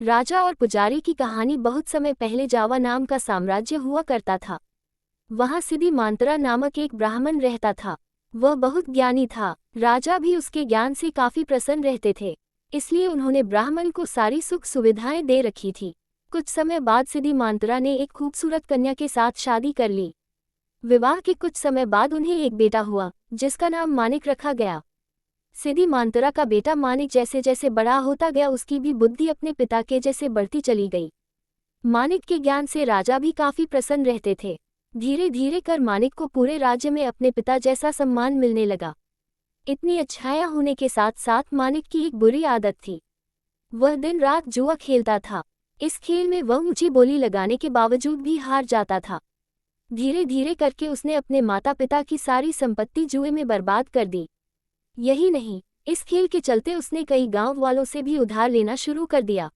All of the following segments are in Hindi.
राजा और पुजारी की कहानी। बहुत समय पहले जावा नाम का साम्राज्य हुआ करता था। वहाँ सिद्धिमांतरा नामक एक ब्राह्मण रहता था। वह बहुत ज्ञानी था। राजा भी उसके ज्ञान से काफी प्रसन्न रहते थे, इसलिए उन्होंने ब्राह्मण को सारी सुख सुविधाएं दे रखी थी। कुछ समय बाद सिद्धिमांतरा ने एक खूबसूरत कन्या के साथ शादी कर ली। विवाह के कुछ समय बाद उन्हें एक बेटा हुआ, जिसका नाम मानिक रखा गया। सिद्धिमांतरा का बेटा मानिक जैसे जैसे बड़ा होता गया, उसकी भी बुद्धि अपने पिता के जैसे बढ़ती चली गई। मानिक के ज्ञान से राजा भी काफी प्रसन्न रहते थे। धीरे धीरे कर मानिक को पूरे राज्य में अपने पिता जैसा सम्मान मिलने लगा। इतनी अच्छाइयाँ होने के साथ साथ मानिक की एक बुरी आदत थी। वह दिन रात जुआ खेलता था। इस खेल में वह ऊंची बोली लगाने के बावजूद भी हार जाता था। धीरे धीरे करके उसने अपने माता पिता की सारी संपत्ति जुए में बर्बाद कर दी। यही नहीं, इस खेल के चलते उसने कई गांव वालों से भी उधार लेना शुरू कर दिया।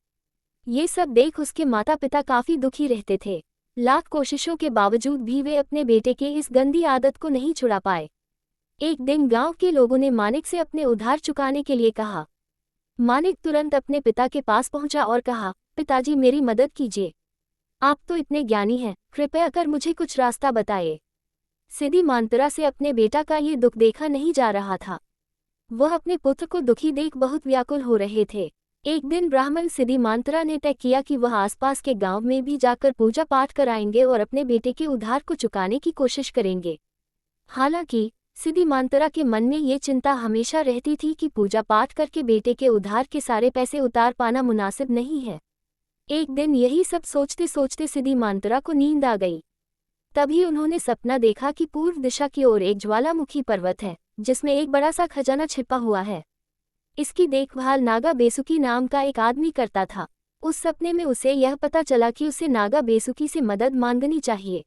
ये सब देख उसके माता पिता काफी दुखी रहते थे। लाख कोशिशों के बावजूद भी वे अपने बेटे के इस गंदी आदत को नहीं छुड़ा पाए। एक दिन गांव के लोगों ने मानिक से अपने उधार चुकाने के लिए कहा। मानिक तुरंत अपने पिता के पास पहुंचा और कहा, पिताजी मेरी मदद कीजिए। आप तो इतने ज्ञानी हैं, कृपया कर मुझे कुछ रास्ता बताइए। सिद्धिमांतरा से अपने बेटा का ये दुख देखा नहीं जा रहा था। वह अपने पुत्र को दुखी देख बहुत व्याकुल हो रहे थे। एक दिन ब्राह्मण सिद्धिमांतरा ने तय किया कि वह आसपास के गांव में भी जाकर पूजा पाठ कराएंगे और अपने बेटे के उधार को चुकाने की कोशिश करेंगे। हालांकि सिद्धिमांतरा के मन में ये चिंता हमेशा रहती थी कि पूजा पाठ करके बेटे के उधार के सारे पैसे उतार पाना मुनासिब नहीं है। एक दिन यही सब सोचते सोचते सिद्धिमांतरा को नींद आ गई। तभी उन्होंने सपना देखा कि पूर्व दिशा की ओर एक ज्वालामुखी पर्वत है, जिसमें एक बड़ा सा खजाना छिपा हुआ है। इसकी देखभाल नागा बेसुकी नाम का एक आदमी करता था। उस सपने में उसे यह पता चला कि उसे नागा बेसुकी से मदद मांगनी चाहिए।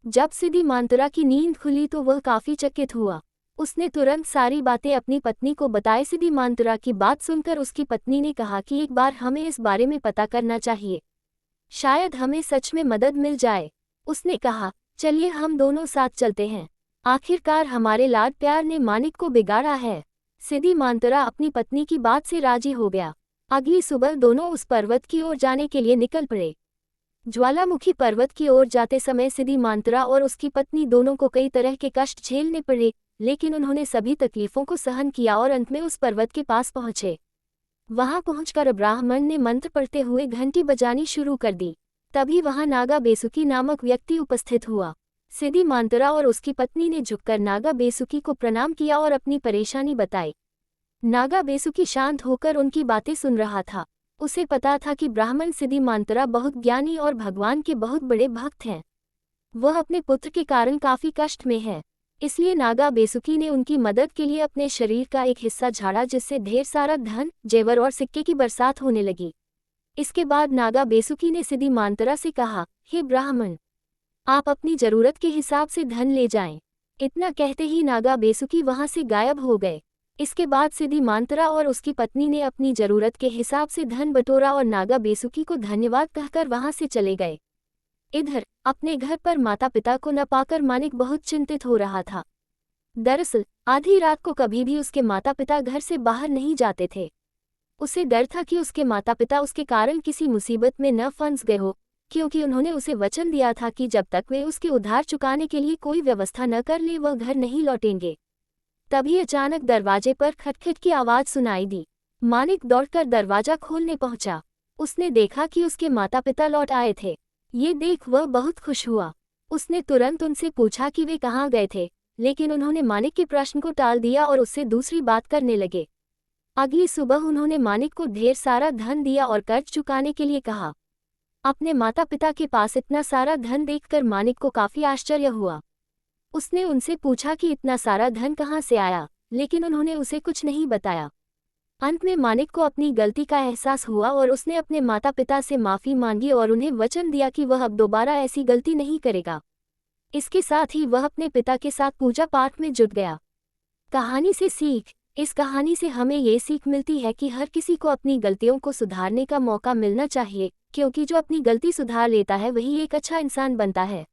जब सिद्धिमांतरा की नींद खुली तो वह काफी चकित हुआ। उसने तुरंत सारी बातें अपनी पत्नी को बताई। सिद्धिमांतरा की बात सुनकर उसकी पत्नी ने कहा कि एक बार हमें इस बारे में पता करना चाहिए, शायद हमें सच में मदद मिल जाए। उसने कहा, चलिए हम दोनों साथ चलते हैं। आखिरकार हमारे लाड प्यार ने मानिक को बिगाड़ा है। सिद्धिमांतरा अपनी पत्नी की बात से राजी हो गया। अगली सुबह दोनों उस पर्वत की ओर जाने के लिए निकल पड़े। ज्वालामुखी पर्वत की ओर जाते समय सिद्धिमांतरा और उसकी पत्नी दोनों को कई तरह के कष्ट झेलने पड़े, लेकिन उन्होंने सभी तकलीफों को सहन किया और अंत में उस पर्वत के पास पहुंचे। वहां पहुंचकर ब्राह्मण ने मंत्र पढ़ते हुए घंटी बजानी शुरू कर दी। तभी वहां नागा बेसुकी नामक व्यक्ति उपस्थित हुआ। सिद्धिमांतरा और उसकी पत्नी ने झुककर नागा बेसुकी को प्रणाम किया और अपनी परेशानी बताई। नागा बेसुकी शांत होकर उनकी बातें सुन रहा था। उसे पता था कि ब्राह्मण सिद्धिमांतरा बहुत ज्ञानी और भगवान के बहुत बड़े भक्त हैं। वह अपने पुत्र के कारण काफी कष्ट में है, इसलिए नागा बेसुकी ने उनकी मदद के लिए अपने शरीर का एक हिस्सा झाड़ा, जिससे ढेर सारा धन, जेवर और सिक्के की बरसात होने लगी। इसके बाद नागा बेसुकी ने सिद्धिमांतरा से कहा, हे ब्राह्मण, आप अपनी जरूरत के हिसाब से धन ले जाएं। इतना कहते ही नागा बेसुकी वहां से गायब हो गए। इसके बाद सिद्धिमांतरा और उसकी पत्नी ने अपनी जरूरत के हिसाब से धन बटोरा और नागा बेसुकी को धन्यवाद कहकर वहां से चले गए। इधर अपने घर पर माता पिता को न पाकर मानिक बहुत चिंतित हो रहा था। दरअसल आधी रात को कभी भी उसके माता पिता घर से बाहर नहीं जाते थे। उसे डर था कि उसके माता पिता उसके कारण किसी मुसीबत में न फंस गए हो, क्योंकि उन्होंने उसे वचन दिया था कि जब तक वे उसके उधार चुकाने के लिए कोई व्यवस्था न कर ले वह घर नहीं लौटेंगे। तभी अचानक दरवाजे पर खटखट की आवाज सुनाई दी। मानिक दौड़कर दरवाजा खोलने पहुंचा। उसने देखा कि उसके माता पिता लौट आए थे। ये देख वह बहुत खुश हुआ। उसने तुरंत उनसे पूछा कि वे कहाँ गए थे, लेकिन उन्होंने मानिक के प्रश्न को टाल दिया और उससे दूसरी बात करने लगे। अगली सुबह उन्होंने मानिक को ढेर सारा धन दिया और कर्ज चुकाने के लिए कहा। अपने माता पिता के पास इतना सारा धन देखकर मानिक को काफी आश्चर्य हुआ। उसने उनसे पूछा कि इतना सारा धन कहाँ से आया, लेकिन उन्होंने उसे कुछ नहीं बताया। अंत में मानिक को अपनी गलती का एहसास हुआ और उसने अपने माता पिता से माफ़ी मांगी और उन्हें वचन दिया कि वह अब दोबारा ऐसी गलती नहीं करेगा। इसके साथ ही वह अपने पिता के साथ पूजा पाठ में जुट गया। कहानी से सीख। इस कहानी से हमें ये सीख मिलती है कि हर किसी को अपनी गलतियों को सुधारने का मौका मिलना चाहिए, क्योंकि जो अपनी गलती सुधार लेता है वही एक अच्छा इंसान बनता है।